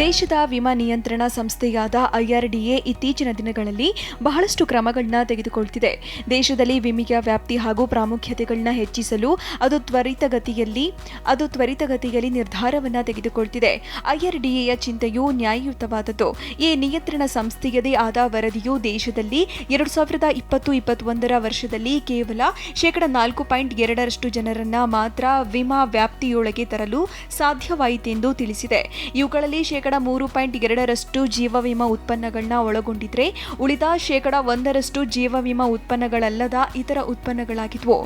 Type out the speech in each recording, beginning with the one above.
ದೇಶದ ವಿಮಾ ನಿಯಂತ್ರಣ ಸಂಸ್ಥೆಯಾದ ಐಆರ್ಡಿಎ ಇತ್ತೀಚಿನ ದಿನಗಳಲ್ಲಿ ಬಹಳಷ್ಟು ಕ್ರಮಗಳನ್ನ ತೆಗೆದುಕೊಳ್ತಿದೆ. ದೇಶದಲ್ಲಿ ವಿಮೆಯ ವ್ಯಾಪ್ತಿ ಹಾಗೂ ಪ್ರಾಮುಖ್ಯತೆಗಳನ್ನ ಹೆಚ್ಚಿಸಲು ಅದು ತ್ವರಿತಗತಿಯಲ್ಲಿ ನಿರ್ಧಾರವನ್ನ ತೆಗೆದುಕೊಳ್ತಿದೆ. ಐಆರ್ಡಿಎಯ ಚಿಂತೆಯು ನ್ಯಾಯಯುತವಾದದ್ದು. ಈ ನಿಯಂತ್ರಣ ಸಂಸ್ಥೆಯದೇ ಆದ ವರದಿಯು ದೇಶದಲ್ಲಿ 2020-21 ವರ್ಷದಲ್ಲಿ ಕೇವಲ 4.2% ಜನರನ್ನ ಮಾತ್ರ ವಿಮಾ ವ್ಯಾಪ್ತಿಯೊಳಗೆ ತರಲು ಸಾಧ್ಯವಾಯಿತೆಂದು ತಿಳಿಸಿದೆ. ಇವುಗಳಲ್ಲಿ 3.2% ಜೀವ ವಿಮಾ ಉತ್ಪನ್ನಗಳನ್ನ ಒಳಗೊಂಡಿದ್ರೆ ಉಳಿದ 1% ಜೀವ ವಿಮಾ ಉತ್ಪನ್ನಗಳಲ್ಲದ ಇತರ ಉತ್ಪನ್ನಗಳಾಗಿದ್ವು.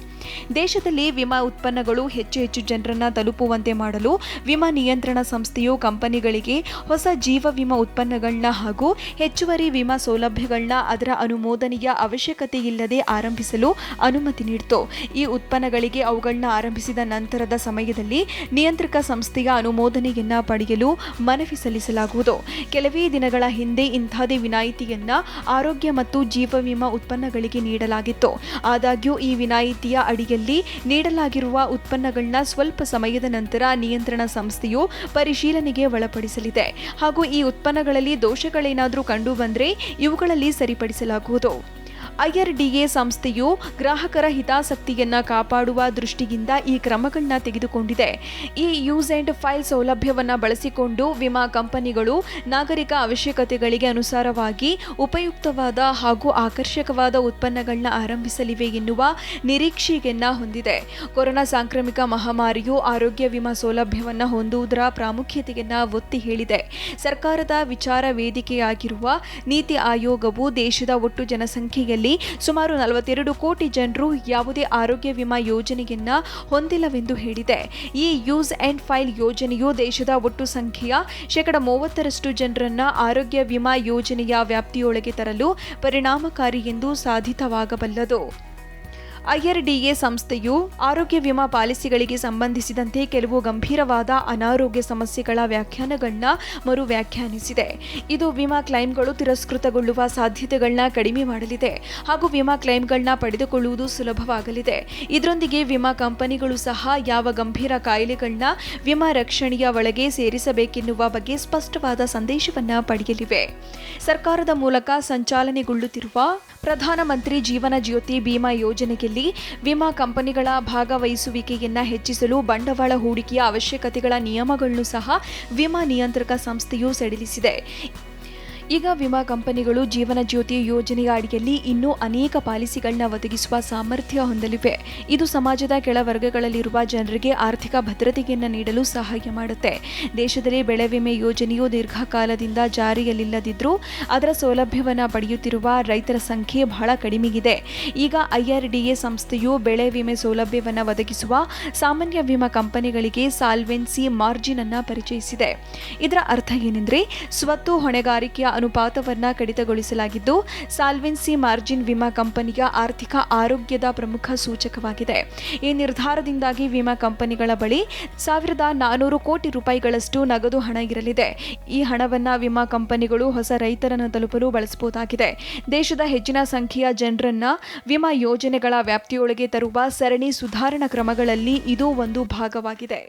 ದೇಶದಲ್ಲಿ ವಿಮಾ ಉತ್ಪನ್ನಗಳು ಹೆಚ್ಚು ಜನರನ್ನ ತಲುಪುವಂತೆ ಮಾಡಲು ವಿಮಾ ನಿಯಂತ್ರಣ ಸಂಸ್ಥೆಯು ಕಂಪನಿಗಳಿಗೆ ಹೊಸ ಜೀವ ವಿಮಾ ಉತ್ಪನ್ನಗಳನ್ನ ಹಾಗೂ ಹೆಚ್ಚುವರಿ ವಿಮಾ ಸೌಲಭ್ಯಗಳನ್ನ ಅದರ ಅನುಮೋದನೆಯ ಅವಶ್ಯಕತೆ ಇಲ್ಲದೆ ಆರಂಭಿಸಲು ಅನುಮತಿ ನೀಡಿತು. ಈ ಉತ್ಪನ್ನಗಳಿಗೆ ಅವುಗಳನ್ನ ಆರಂಭಿಸಿದ ನಂತರದ ಸಮಯದಲ್ಲಿ ನಿಯಂತ್ರಕ ಸಂಸ್ಥೆಯ ಅನುಮೋದನೆಯನ್ನ ಪಡೆಯಲು ಮನವಿ ಸಲ್ಲಿಸಲಾಗುವುದು. ಕೆಲವೇ ದಿನಗಳ ಹಿಂದೆ ಇಂಥದೇ ವಿನಾಯಿತಿಯನ್ನ ಆರೋಗ್ಯ ಮತ್ತು ಜೀವ ವಿಮಾ ಉತ್ಪನ್ನಗಳಿಗೆ ನೀಡಲಾಗಿತ್ತು. ಆದಾಗ್ಯೂ ಈ ವಿನಾಯಿತಿಯ ಅಡಿಯಲ್ಲಿ ನೀಡಲಾಗಿರುವ ಉತ್ಪನ್ನಗಳನ್ನ ಸ್ವಲ್ಪ ಸಮಯದ ನಂತರ ನಿಯಂತ್ರಣ ಸಂಸ್ಥೆಯು ಪರಿಶೀಲನೆಗೆ ಒಳಪಡಿಸಲಿದೆ ಹಾಗೂ ಈ ಉತ್ಪನ್ನಗಳಲ್ಲಿ ದೋಷಗಳೇನಾದರೂ ಕಂಡು ಬಂದರೆ ಇವುಗಳಲ್ಲಿ ಸರಿಪಡಿಸಲಾಗುವುದು. ಐಆರ್ಡಿಎ ಸಂಸ್ಥೆಯು ಗ್ರಾಹಕರ ಹಿತಾಸಕ್ತಿಯನ್ನ ಕಾಪಾಡುವ ದೃಷ್ಟಿಯಿಂದ ಈ ಕ್ರಮಗಳನ್ನ ತೆಗೆದುಕೊಂಡಿದೆ. ಈ ಯೂಸ್ ಅಂಡ್ ಫೈಲ್ ಸೌಲಭ್ಯವನ್ನ ಬಳಸಿಕೊಂಡು ವಿಮಾ ಕಂಪನಿಗಳು ನಾಗರಿಕ ಅವಶ್ಯಕತೆಗಳಿಗೆ ಅನುಸಾರವಾಗಿ ಉಪಯುಕ್ತವಾದ ಹಾಗೂ ಆಕರ್ಷಕವಾದ ಉತ್ಪನ್ನಗಳನ್ನ ಆರಂಭಿಸಲಿವೆ ಎನ್ನುವ ನಿರೀಕ್ಷೆಯನ್ನ ಹೊಂದಿದೆ. ಕೊರೋನಾ ಸಾಂಕ್ರಾಮಿಕ ಮಹಾಮಾರಿಯು ಆರೋಗ್ಯ ವಿಮಾ ಸೌಲಭ್ಯವನ್ನ ಹೊಂದುವುದರ ಪ್ರಾಮುಖ್ಯತೆಯನ್ನ ಒತ್ತಿ ಹೇಳಿದೆ. ಸರ್ಕಾರದ ವಿಚಾರ ವೇದಿಕೆಯಾಗಿರುವ ನೀತಿ ಆಯೋಗವು ದೇಶದ ಒಟ್ಟು ಜನಸಂಖ್ಯೆಯಲ್ಲಿ ಸುಮಾರು 42 ಕೋಟಿ ಜನರು ಯಾವುದೇ ಆರೋಗ್ಯ ವಿಮಾ ಯೋಜನೆಯನ್ನ ಹೊಂದಿಲ್ಲವೆಂದು ಹೇಳಿದೆ. ಈ ಯೂಸ್ ಅಂಡ್ ಫೈಲ್ ಯೋಜನೆಯು ದೇಶದ ಒಟ್ಟು ಸಂಖ್ಯೆಯ 30% ಜನರನ್ನ ಆರೋಗ್ಯ ವಿಮಾ ಯೋಜನೆಯ ವ್ಯಾಪ್ತಿಯೊಳಗೆ ತರಲು ಪರಿಣಾಮಕಾರಿ ಎಂದು ಸಾಧಿತವಾಗಬಲ್ಲದು. ಐಆರ್ಡಿಎ ಸಂಸ್ಥೆಯು ಆರೋಗ್ಯ ವಿಮಾ ಪಾಲಿಸಿಗಳಿಗೆ ಸಂಬಂಧಿಸಿದಂತೆ ಕೆಲವು ಗಂಭೀರವಾದ ಅನಾರೋಗ್ಯ ಸಮಸ್ಯೆಗಳ ವ್ಯಾಖ್ಯಾನಗಳನ್ನ ಮರು ವ್ಯಾಖ್ಯಾನಿಸಿದೆ. ಇದು ವಿಮಾ ಕ್ಲೈಮ್ಗಳು ತಿರಸ್ಕೃತಗೊಳ್ಳುವ ಸಾಧ್ಯತೆಗಳನ್ನ ಕಡಿಮೆ ಮಾಡಲಿದೆ ಹಾಗೂ ವಿಮಾ ಕ್ಲೈಮ್ಗಳನ್ನ ಪಡೆದುಕೊಳ್ಳುವುದು ಸುಲಭವಾಗಲಿದೆ. ಇದರೊಂದಿಗೆ ವಿಮಾ ಕಂಪನಿಗಳು ಸಹ ಯಾವ ಗಂಭೀರ ಕಾಯಿಲೆಗಳನ್ನ ವಿಮಾ ರಕ್ಷಣೆಯ ಒಳಗೆ ಸೇರಿಸಬೇಕೆನ್ನುವ ಬಗ್ಗೆ ಸ್ಪಷ್ಟವಾದ ಸಂದೇಶವನ್ನ ಪಡೆಯಲಿವೆ. ಸರ್ಕಾರದ ಮೂಲಕ ಸಂಚಾಲನೆಗೊಳ್ಳುತ್ತಿರುವ ಪ್ರಧಾನಮಂತ್ರಿ ಜೀವನ ಜ್ಯೋತಿ ಬಿಮಾ ಯೋಜನೆಯಲ್ಲಿ ವಿಮಾ ಕಂಪನಿಗಳ ಭಾಗವಹಿಸುವಿಕೆಯನ್ನ ಹೆಚ್ಚಿಸಲು ಬಂಡವಾಳ ಹೂಡಿಕೆಯ ಅವಶ್ಯಕತೆಗಳ ನಿಯಮಗಳನ್ನು ಸಹ ವಿಮಾ ನಿಯಂತ್ರಕ ಸಂಸ್ಥೆಯು ಸಡಿಲಿಸಿದೆ. ಈಗ ವಿಮಾ ಕಂಪನಿಗಳು ಜೀವನ ಜ್ಯೋತಿ ಯೋಜನೆಯ ಅಡಿಯಲ್ಲಿ ಇನ್ನೂ ಅನೇಕ ಪಾಲಿಸಿಗಳನ್ನ ಒದಗಿಸುವ ಸಾಮರ್ಥ್ಯ ಹೊಂದಲಿವೆ. ಇದು ಸಮಾಜದ ಕೆಳ ವರ್ಗಗಳಲ್ಲಿರುವ ಜನರಿಗೆ ಆರ್ಥಿಕ ಭದ್ರತೆಯನ್ನು ನೀಡಲು ಸಹಾಯ ಮಾಡುತ್ತೆ. ದೇಶದಲ್ಲಿ ಬೆಳೆ ವಿಮೆ ಯೋಜನೆಯು ದೀರ್ಘಕಾಲದಿಂದ ಜಾರಿಯಲ್ಲಿಲ್ಲದಿದ್ದರೂ ಅದರ ಸೌಲಭ್ಯವನ್ನು ಪಡೆಯುತ್ತಿರುವ ರೈತರ ಸಂಖ್ಯೆ ಬಹಳ ಕಡಿಮೆಯಿದೆ. ಈಗ ಐಆರ್ಡಿಎ ಸಂಸ್ಥೆಯು ಬೆಳೆ ವಿಮೆ ಸೌಲಭ್ಯವನ್ನು ಒದಗಿಸುವ ಸಾಮಾನ್ಯ ವಿಮಾ ಕಂಪನಿಗಳಿಗೆ ಸಾಲ್ವೆನ್ಸಿ ಮಾರ್ಜಿನ್ ಅನ್ನು ಪರಿಚಯಿಸಿದೆ. ಇದರ ಅರ್ಥ ಏನೆಂದರೆ ಸ್ವತ್ತು ಹೊಣೆಗಾರಿಕೆಯ ಅನುಪಾತವನ್ನ ಕಡಿತಗೊಳಿಸಲಾಗಿದ್ದು ಸಾಲ್ವೆನ್ಸಿ ಮಾರ್ಜಿನ್ ವಿಮಾ ಕಂಪನಿಯ ಆರ್ಥಿಕ ಆರೋಗ್ಯದ ಪ್ರಮುಖ ಸೂಚಕವಾಗಿದೆ. ಈ ನಿರ್ಧಾರದಿಂದಾಗಿ ವಿಮಾ ಕಂಪನಿಗಳ ಬಳಿ 1,400 ಕೋಟಿ ರೂಪಾಯಿಗಳಷ್ಟು ನಗದು ಹಣ ಇರಲಿದೆ. ಈ ಹಣವನ್ನ ವಿಮಾ ಕಂಪನಿಗಳು ಹೊಸ ರೈತರನ್ನು ತಲುಪಲು ಬಳಸಬಹುದಾಗಿದೆ. ದೇಶದ ಹೆಚ್ಚಿನ ಸಂಖ್ಯೆಯ ಜನರನ್ನ ವಿಮಾ ಯೋಜನೆಗಳ ವ್ಯಾಪ್ತಿಯೊಳಗೆ ತರುವ ಸರಣಿ ಸುಧಾರಣಾ ಕ್ರಮಗಳಲ್ಲಿ ಇದು ಒಂದು ಭಾಗವಾಗಿದೆ.